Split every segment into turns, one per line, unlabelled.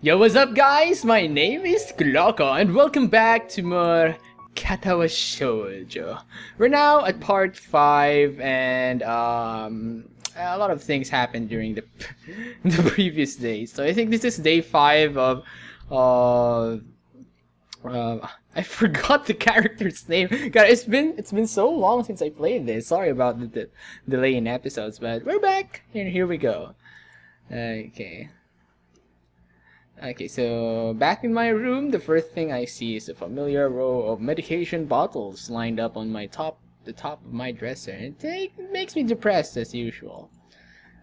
Yo, what's up guys? My name is GLOCO and welcome back to more Katawa Shoujo. We're now at part 5 and a lot of things happened during the the previous days. So I think this is day 5 of I forgot the character's name. God, it's been so long since I played this. Sorry about the delay in episodes, but we're back and here we go. Okay, so back in my room, the first thing I see is a familiar row of medication bottles lined up on the top of my dresser. It makes me depressed as usual.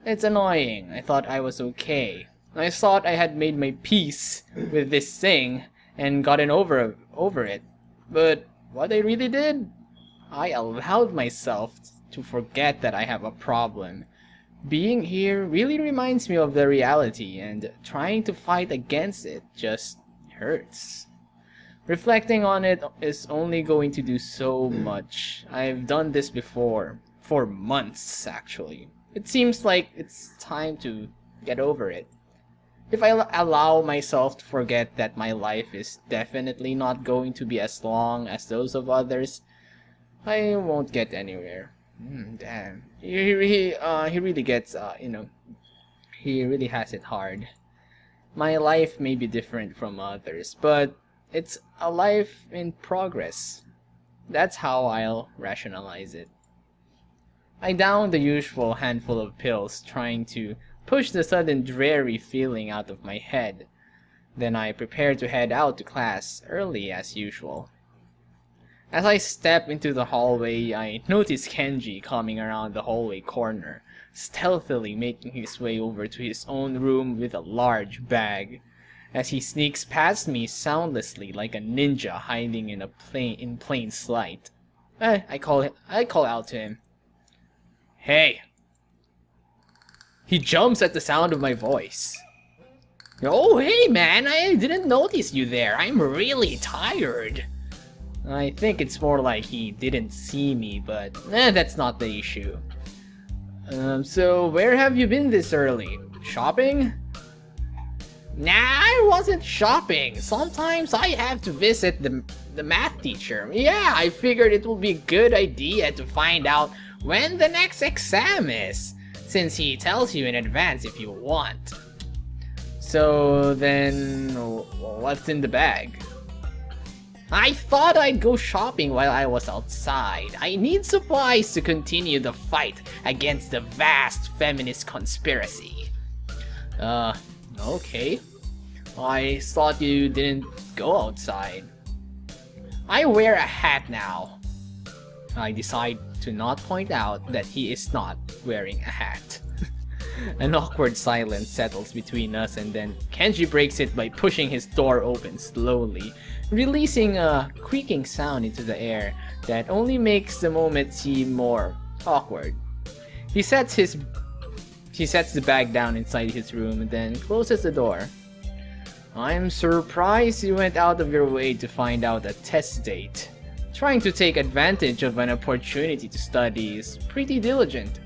It's annoying. I thought I was okay. I thought I had made my peace with this thing and gotten over it. But what I really did, I allowed myself to forget that I have a problem. Being here really reminds me of the reality, and trying to fight against it just hurts. Reflecting on it is only going to do so much. I've done this before, for months actually. It seems like it's time to get over it. If I allow myself to forget that my life is definitely not going to be as long as those of others, I won't get anywhere. Damn. He really gets, he really has it hard. My life may be different from others, but it's a life in progress. That's how I'll rationalize it. I downed the usual handful of pills, trying to push the sudden dreary feeling out of my head. Then I prepared to head out to class early as usual. As I step into the hallway, I notice Kenji coming around the hallway corner, stealthily making his way over to his own room with a large bag. As he sneaks past me soundlessly like a ninja hiding in plain sight, I call out to him. Hey! He jumps at the sound of my voice. Oh, hey man, I didn't notice you there. I'm really tired. I think it's more like he didn't see me, but that's not the issue. So where have you been this early? Shopping? Nah, I wasn't shopping. Sometimes I have to visit the math teacher. Yeah, I figured it would be a good idea to find out when the next exam is, since he tells you in advance if you want. So then, what's in the bag? I thought I'd go shopping while I was outside. I need supplies to continue the fight against the vast feminist conspiracy. Okay. I thought you didn't go outside. I wear a hat now. I decide to not point out that he is not wearing a hat. An awkward silence settles between us, and then Kenji breaks it by pushing his door open slowly, releasing a creaking sound into the air that only makes the moment seem more awkward. He sets the bag down inside his room and then closes the door. I'm surprised you went out of your way to find out a test date. Trying to take advantage of an opportunity to study is pretty diligent.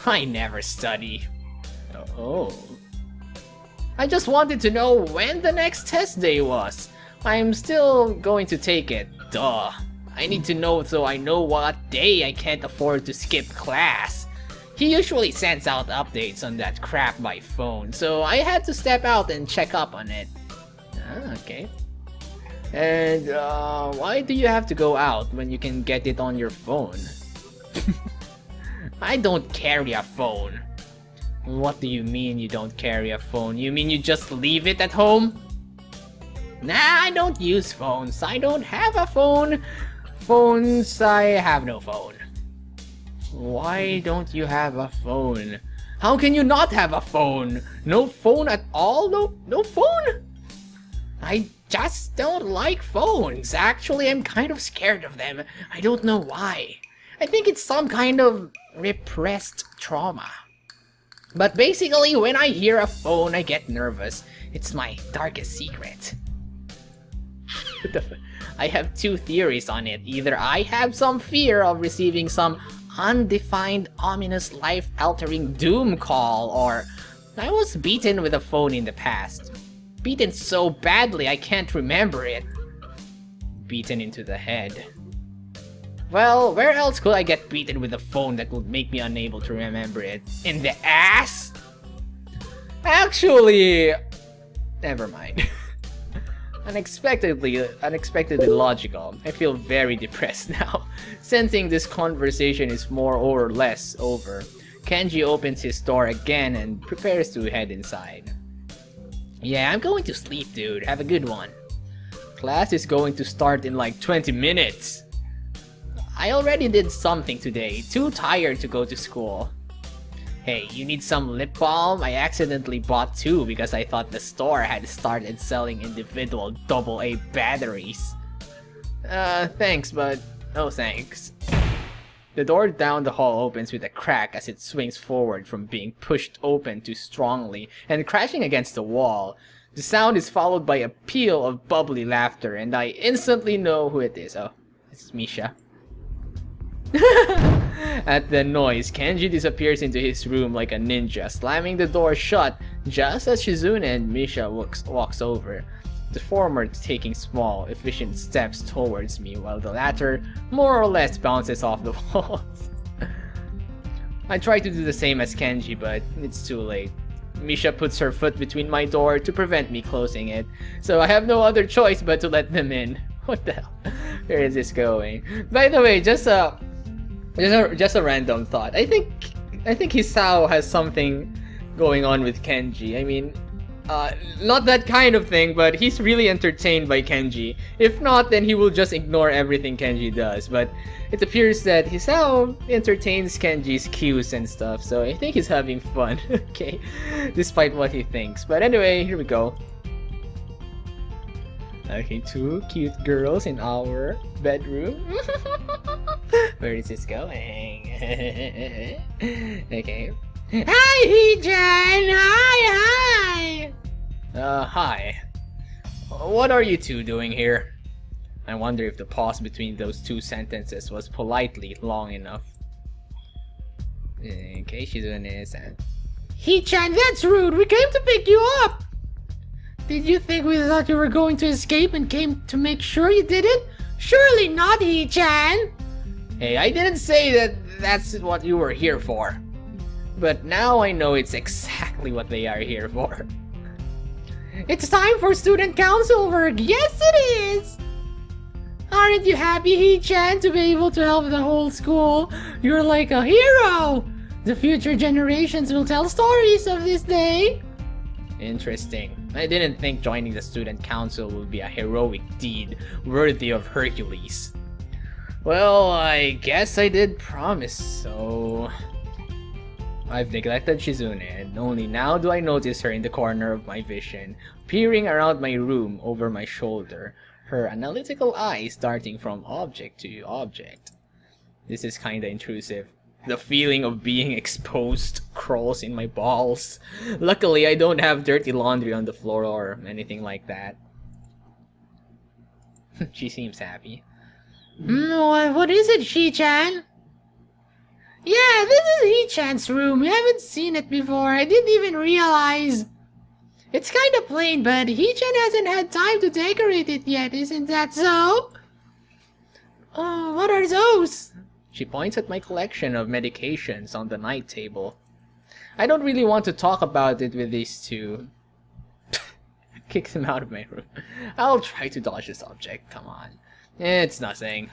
I never study. Oh. I just wanted to know when the next test day was. I'm still going to take it. Duh. I need to know so I know what day I can't afford to skip class. He usually sends out updates on that crap by phone, so I had to step out and check up on it. Okay. And why do you have to go out when you can get it on your phone? I don't carry a phone. What do you mean you don't carry a phone? You mean you just leave it at home? Nah, I don't use phones. I don't have a phone. I have no phone. Why don't you have a phone? How can you not have a phone? No phone at all? No phone? I just don't like phones. Actually, I'm kind of scared of them. I don't know why. I think it's some kind of repressed trauma. But basically, when I hear a phone, I get nervous. It's my darkest secret. I have two theories on it. Either I have some fear of receiving some undefined, ominous, life-altering doom call, or I was beaten with a phone in the past. Beaten so badly I can't remember it. Beaten into the head. Well, where else could I get beaten with a phone that would make me unable to remember it? In the ass? Actually, never mind. Unexpectedly logical. I feel very depressed now. Sensing this conversation is more or less over, Kenji opens his door again and prepares to head inside. Yeah, I'm going to sleep, dude. Have a good one. Class is going to start in like 20 minutes. I already did something today. Too tired to go to school. Hey, you need some lip balm? I accidentally bought 2 because I thought the store had started selling individual AA batteries. Thanks, but no thanks. The door down the hall opens with a crack as it swings forward from being pushed open too strongly and crashing against the wall. The sound is followed by a peal of bubbly laughter, and I instantly know who it is. Oh, it's Misha. At the noise, Kenji disappears into his room like a ninja, slamming the door shut just as Shizune and Misha walks over, the former taking small, efficient steps towards me, while the latter more or less bounces off the walls. I try to do the same as Kenji, but it's too late. Misha puts her foot between my door to prevent me closing it, so I have no other choice but to let them in. What the hell? Where is this going? By the way, just a random thought. I think Hisao has something going on with Kenji. I mean, not that kind of thing, but he's really entertained by Kenji. If not, then he will just ignore everything Kenji does. But it appears that Hisao entertains Kenji's cues and stuff, so I think he's having fun. Okay, despite what he thinks. But anyway, here we go. Okay, 2 cute girls in our bedroom. Where is this going? Okay. Hi, Hee-chan! Hi! Hi. What are you two doing here? I wonder if the pause between those 2 sentences was politely long enough. Okay, she's doing this. Hee-chan, that's rude! We came to pick you up! Did you think we thought you were going to escape and came to make sure you didn't? Surely not, Hee-chan! Hey, I didn't say that's what you were here for. But now I know it's exactly what they are here for. It's time for student council work! Yes, it is! Aren't you happy, Hee-chan, to be able to help the whole school? You're like a hero! The future generations will tell stories of this day. Interesting. I didn't think joining the student council would be a heroic deed worthy of Hercules. Well, I guess I did promise, so... I've neglected Shizune, and only now do I notice her in the corner of my vision, peering around my room over my shoulder, her analytical eyes darting from object to object. This is kinda intrusive. The feeling of being exposed crawls in my balls. Luckily, I don't have dirty laundry on the floor or anything like that. She seems happy. What is it, Hee-chan? Yeah, this is Hee-chan's room. We haven't seen it before. I didn't even realize. It's kinda plain, but Hee-chan hasn't had time to decorate it yet, isn't that so? Oh, what are those? She points at my collection of medications on the night table. I don't really want to talk about it with these two. Kicks him out of my room. I'll try to dodge the subject, come on. It's nothing.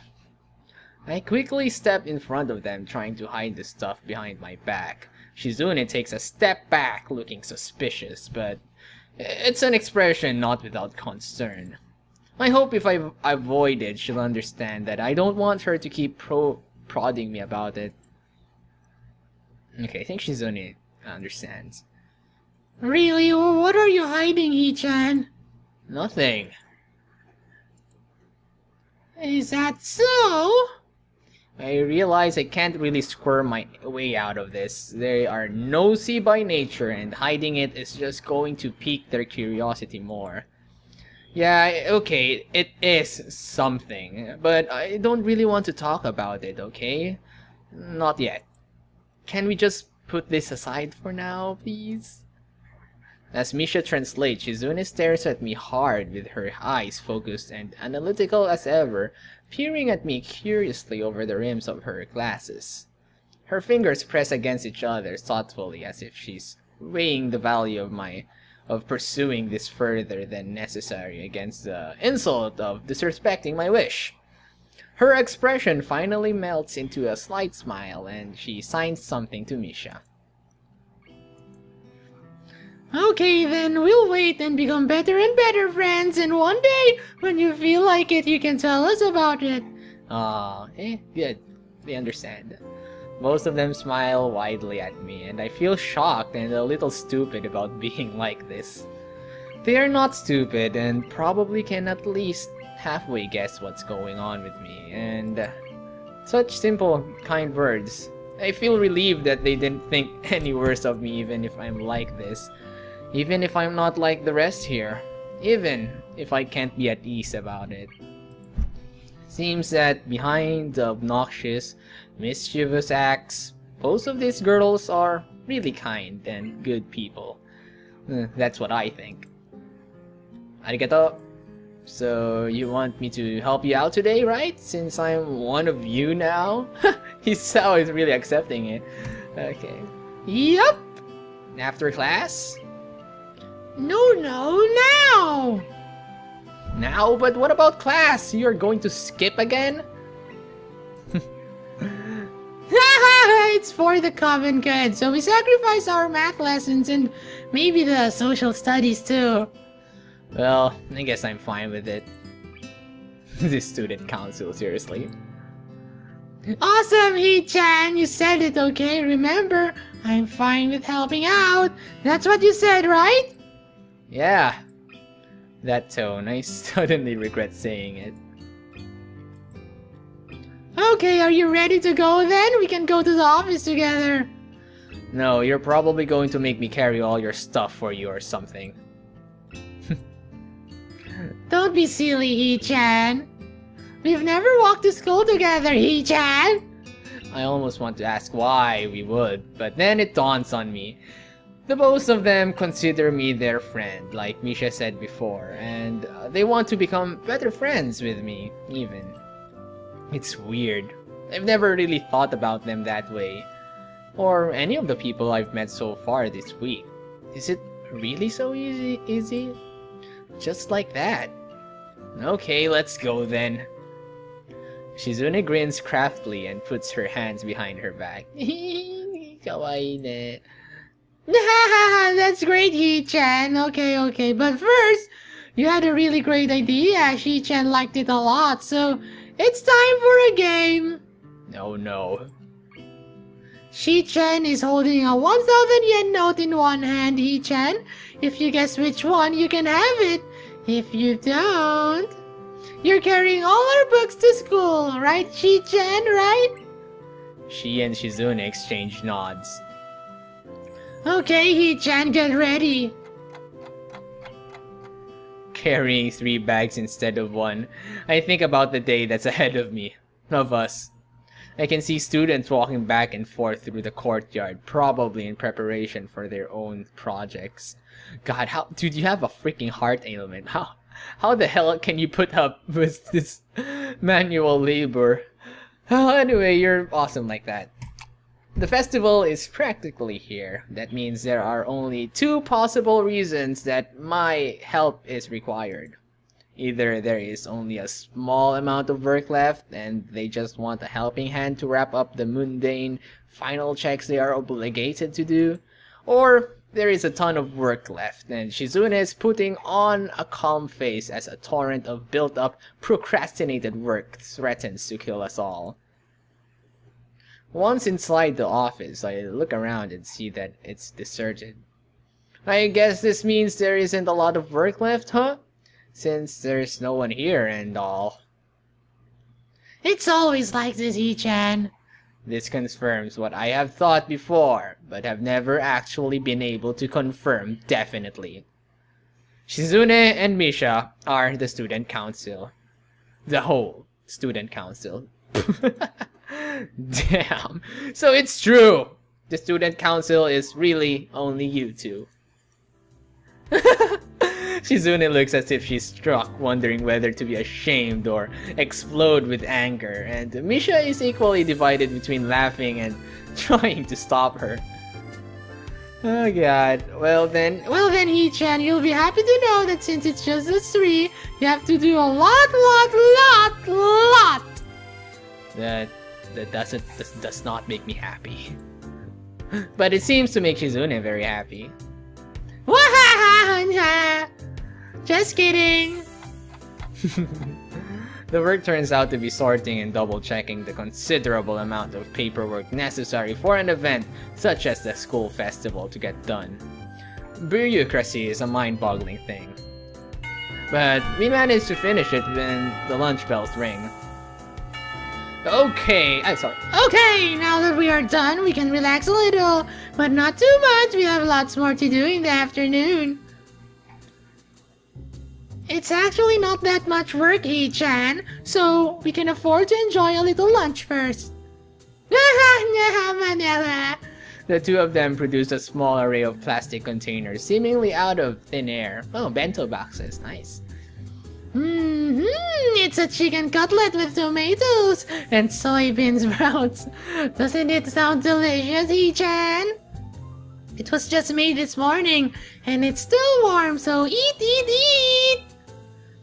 I quickly step in front of them, trying to hide the stuff behind my back. Shizune takes a step back, looking suspicious, but it's an expression not without concern. I hope if I avoid it, she'll understand that I don't want her to keep prodding me about it. Okay, I think Shizune understands. Really? What are you hiding, Hee-chan? Nothing. Is that so? I realize I can't really squirm my way out of this. They are nosy by nature, and hiding it is just going to pique their curiosity more. Yeah, okay, it is something, but I don't really want to talk about it, okay? Not yet. Can we just put this aside for now, please? As Misha translates, Shizune stares at me hard with her eyes focused and analytical as ever, peering at me curiously over the rims of her glasses. Her fingers press against each other thoughtfully as if she's weighing the value of pursuing this further than necessary against the insult of disrespecting my wish. Her expression finally melts into a slight smile and she signs something to Misha.
Okay, then we'll wait and become better and better friends, and one day, when you feel like it, you can tell us about it.
Good. They understand. Most of them smile widely at me, and I feel shocked and a little stupid about being like this. They are not stupid, and probably can at least halfway guess what's going on with me, and such simple, kind words. I feel relieved that they didn't think any worse of me even if I'm like this. Even if I'm not like the rest here. Even if I can't be at ease about it. Seems that behind the obnoxious, mischievous acts, most of these girls are really kind and good people. That's what I think. Arigato. So you want me to help you out today, right? Since I'm one of you now? Hisao is really accepting it. Okay.
Yup!
After class?
No, now!
Now? But what about class? You're going to skip again?
It's for the common good, so we sacrifice our math lessons and maybe the social studies too.
Well, I guess I'm fine with it. This student council, seriously.
Awesome, Hee-chan! You said it, okay? Remember, I'm fine with helping out. That's what you said, right?
Yeah. That tone, I suddenly regret saying it.
Okay, are you ready to go then? We can go to the office together.
No, you're probably going to make me carry all your stuff for you or something.
Don't be silly, Hee-chan. We've never walked to school together, Hee-chan.
I almost want to ask why we would, but then it dawns on me. The most of them consider me their friend, like Misha said before, and they want to become better friends with me, even. It's weird. I've never really thought about them that way. Or any of the people I've met so far this week. Is it really so easy? Just like that. Okay, let's go then. Shizune grins craftily and puts her hands behind her back. Kawaii ne.
That's great, Hee-chan. Okay, but first, you had a really great idea. Hee-chan liked it a lot, so it's time for a game.
No.
Hee-chan is holding a 1,000 yen note in one hand, Hee-chan. If you guess which one, you can have it. If you don't, you're carrying all our books to school, right, Hee-chan, right?
She and Shizune exchange nods.
Okay, Hee-chan, get ready.
Carrying 3 bags instead of 1. I think about the day that's ahead of me. Of us. I can see students walking back and forth through the courtyard, probably in preparation for their own projects. God, dude, you have a freaking heart ailment. How the hell can you put up with this manual labor? Anyway, you're awesome like that. The festival is practically here. That means there are only 2 possible reasons that my help is required. Either there is only a small amount of work left and they just want a helping hand to wrap up the mundane final checks they are obligated to do, or there is a ton of work left and Shizune is putting on a calm face as a torrent of built-up procrastinated work threatens to kill us all. Once inside the office, I look around and see that it's deserted. I guess this means there isn't a lot of work left, huh? Since there's no one here and all.
It's always like this, Hee-chan.
This confirms what I have thought before, but have never actually been able to confirm definitely. Shizune and Misha are the student council. The whole student council. Damn. So it's true! The student council is really only you 2. Shizune looks as if she's struck, wondering whether to be ashamed or explode with anger, and Misha is equally divided between laughing and trying to stop her. Oh god, well then,
Hee-chan, you'll be happy to know that since it's just us three, you have to do a lot.
That does not make me happy. But it seems to make Shizune very happy.
Just kidding.
The work turns out to be sorting and double-checking the considerable amount of paperwork necessary for an event such as the school festival to get done. Bureaucracy is a mind-boggling thing. But we managed to finish it when the lunch bells ring. Okay,
Okay, now that we are done, we can relax a little, but not too much. We have lots more to do in the afternoon. It's actually not that much work, Hee-chan, so we can afford to enjoy a little lunch first.
The two of them produce a small array of plastic containers, seemingly out of thin air. Oh, bento boxes, nice.
It's a chicken cutlet with tomatoes and soybean sprouts. Doesn't it sound delicious, Hee-chan? It was just made this morning, and it's still warm, so eat!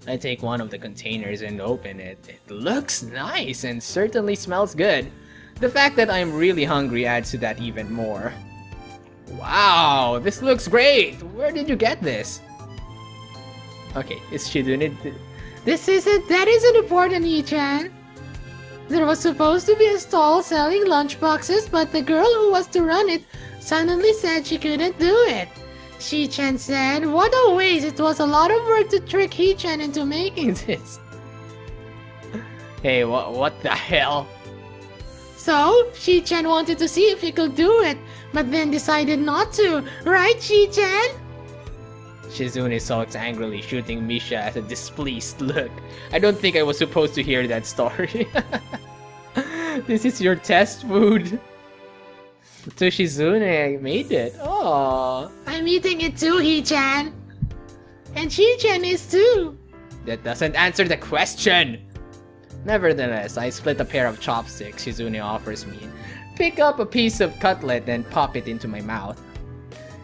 I take one of the containers and open it. It looks nice and certainly smells good. The fact that I'm really hungry adds to that even more. Wow, this looks great! Where did you get this? Okay, is she doing it?
That isn't important, Hee-chan. There was supposed to be a stall selling lunchboxes, but the girl who was to run it suddenly said she couldn't do it. Hee-chan said, what a waste, it was a lot of work to trick Hee-chan into making this.
Hey, what the hell?
So, Hee-chan wanted to see if he could do it, but then decided not to, right, Hee-chan?
Shizune sulks angrily, shooting Misha as a displeased look. I don't think I was supposed to hear that story. This is your test food. So Shizune made it. Oh,
I'm eating it too, Hee-chan. And Hee-chan is too.
That doesn't answer the question. Nevertheless, I split a pair of chopsticks Shizune offers me, pick up a piece of cutlet and pop it into my mouth.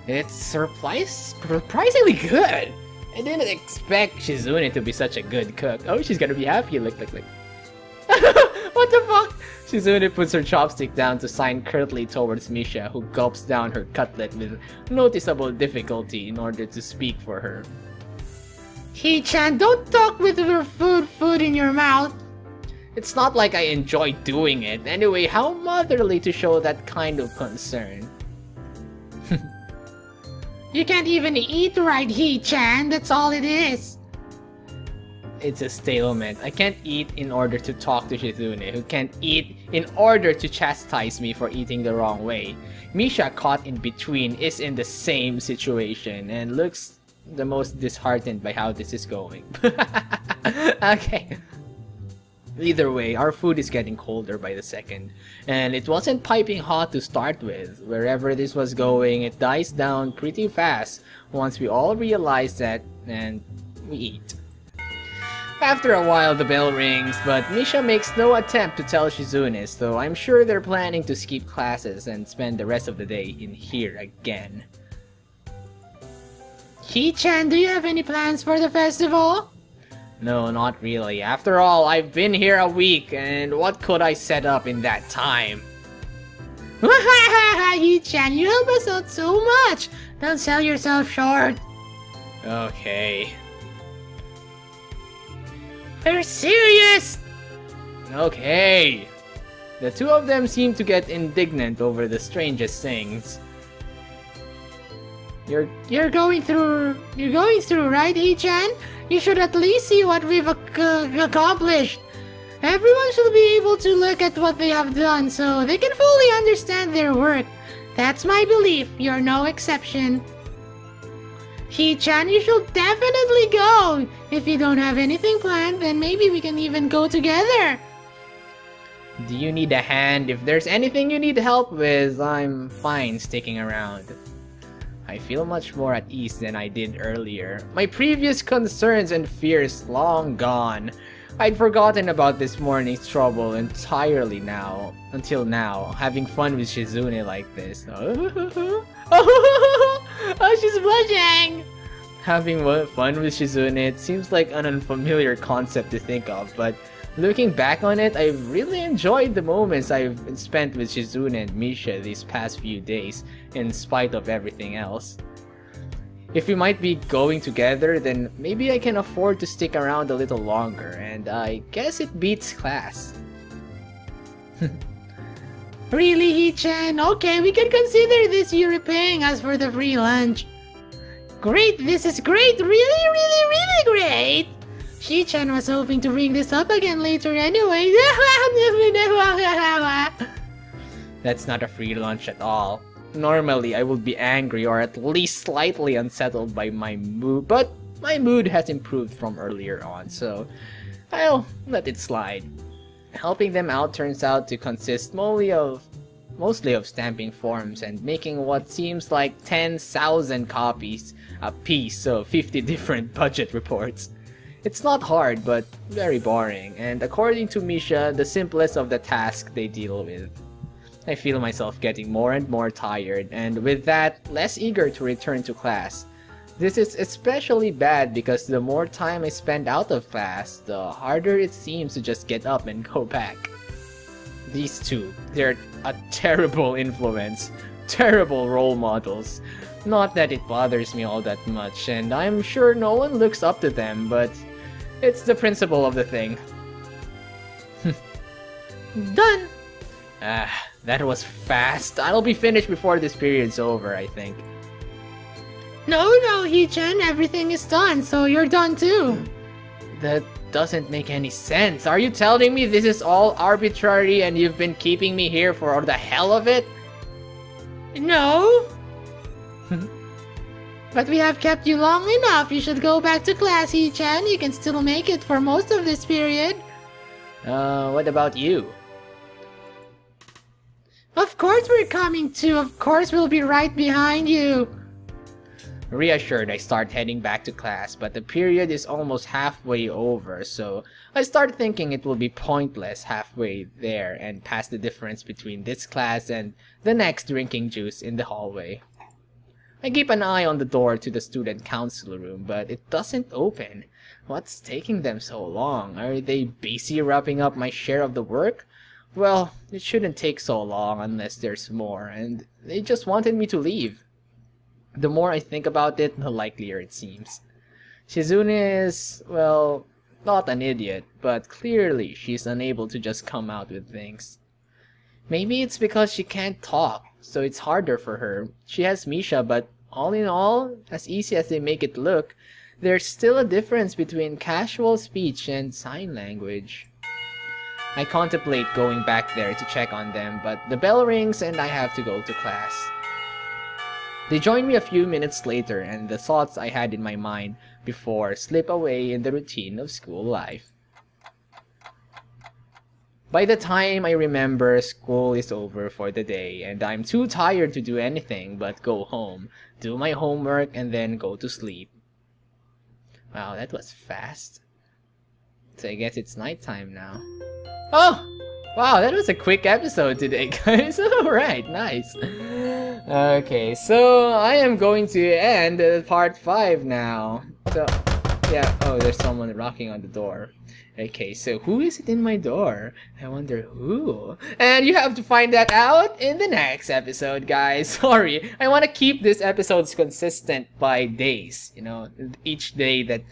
It's surprisingly good. I didn't expect Shizune to be such a good cook. Oh, she's gonna be happy. Look. What the fuck? Shizune puts her chopstick down to sign curtly towards Misha, who gulps down her cutlet with noticeable difficulty in order to speak for her.
Hee-chan, don't talk with your food in your mouth.
It's not like I enjoy doing it. Anyway, how motherly to show that kind of concern.
You can't even eat right, Hee-chan. That's all it is.
It's a stalemate. I can't eat in order to talk to Shizune, who can't eat in order to chastise me for eating the wrong way. Misha, caught in between, is in the same situation and looks the most disheartened by how this is going. Okay. Either way, our food is getting colder by the second, and it wasn't piping hot to start with. Wherever this was going, it dies down pretty fast once we all realize that, and we eat. After a while, the bell rings, but Misha makes no attempt to tell Shizune, so I'm sure they're planning to skip classes and spend the rest of the day in here again.
Hee-chan, do you have any plans for the festival?
No, not really. After all, I've been here a week, and what could I set up in that time?
Hee-chan, you help us out so much! Don't sell yourself short.
Okay.
We're serious!
Okay. The two of them seem to get indignant over the strangest things.
You're going through, right, Hee-chan? You should at least see what we've accomplished. Everyone should be able to look at what they have done so they can fully understand their work. That's my belief. You're no exception. Hee-chan, you should definitely go. If you don't have anything planned, then maybe we can even go together.
Do you need a hand? If there's anything you need help with, I'm fine sticking around. I feel much more at ease than I did earlier. My previous concerns and fears long gone. I'd forgotten about this morning's trouble entirely now, until now, having fun with Shizune like this.
Oh, she's blushing!
Having fun with Shizune, it seems like an unfamiliar concept to think of, but looking back on it, I've really enjoyed the moments I've spent with Shizune and Misha these past few days, in spite of everything else. If we might be going together, then maybe I can afford to stick around a little longer, and I guess it beats class.
Really, Hee-chan? Okay, we can consider this you repaying us for the free lunch. Great, this is great! Really great! Hee-chan was hoping to bring this up again later anyway.
That's not a free lunch at all. Normally, I would be angry or at least slightly unsettled by my mood, but my mood has improved from earlier on, so I'll let it slide. Helping them out turns out to consist mostly of stamping forms and making what seems like 10,000 copies a piece of 50 different budget reports. It's not hard, but very boring, and according to Misha, the simplest of the tasks they deal with. I feel myself getting more and more tired, and with that, less eager to return to class. This is especially bad because the more time I spend out of class, the harder it seems to just get up and go back. These two, they're a terrible influence, terrible role models. Not that it bothers me all that much, and I'm sure no one looks up to them, but it's the principle of the thing.
Done!
That was fast. I'll be finished before this period's over, I think.
No, Hee-chan, everything is done, so you're done too.
That doesn't make any sense. Are you telling me this is all arbitrary and you've been keeping me here for the hell of it?
No. But we have kept you long enough. You should go back to class, Hee-chan. You can still make it for most of this period.
What about you?
Of course we're coming too. Of course we'll be right behind you.
Reassured, I start heading back to class, but the period is almost halfway over, so I start thinking it will be pointless halfway there and past the difference between this class and the next drinking juice in the hallway. I keep an eye on the door to the student council room, but it doesn't open. What's taking them so long? Are they busy wrapping up my share of the work? Well, it shouldn't take so long unless there's more, and they just wanted me to leave. The more I think about it, the likelier it seems. Shizune is, well, not an idiot, but clearly she's unable to just come out with things. Maybe it's because she can't talk, so it's harder for her. She has Misha, but all in all, as easy as they make it look, there's still a difference between casual speech and sign language. I contemplate going back there to check on them, but the bell rings and I have to go to class. They join me a few minutes later, and the thoughts I had in my mind before slip away in the routine of school life. By the time I remember, school is over for the day, and I'm too tired to do anything but go home, do my homework, and then go to sleep. Wow, that was fast. So I guess it's nighttime now. Oh! Wow, that was a quick episode today, guys. Alright, nice. Okay, so I am going to end part 5 now. So, yeah, oh, there's someone knocking on the door. Okay, so who is it in my door? I wonder who. And you have to find that out in the next episode, guys. Sorry, I want to keep these episodes consistent by days. You know, each day that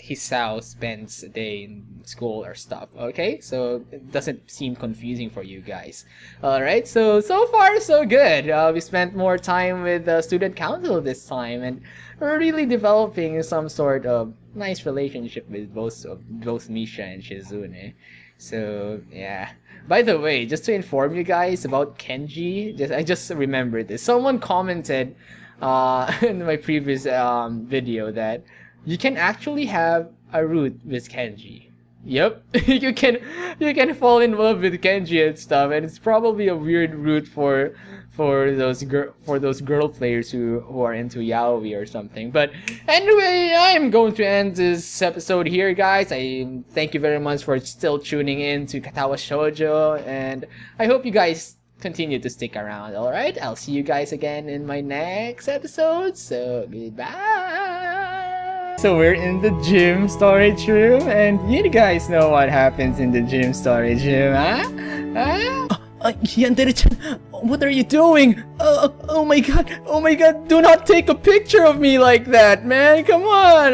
Hisao spends a day in school or stuff, okay? So it doesn't seem confusing for you guys. Alright, so far so good. We spent more time with the student council this time, and we're really developing some sort of nice relationship with both Misha and Shizune. So yeah. By the way, just to inform you guys about Kenji, I just remembered this. Someone commented in my previous video that you can actually have a root with Kenji. Yep, you can fall in love with Kenji and stuff, and it's probably a weird route for those girl players who are into yaoi or something. But anyway, I am going to end this episode here, guys. I thank you very much for still tuning in to Katawa Shoujo, and I hope you guys continue to stick around. All right, I'll see you guys again in my next episode. So goodbye. So we're in the gym storage room, and you guys know what happens in the gym storage room, huh? Yandere-chan, what are you doing? Oh my god, do not take a picture of me like that, man, come on!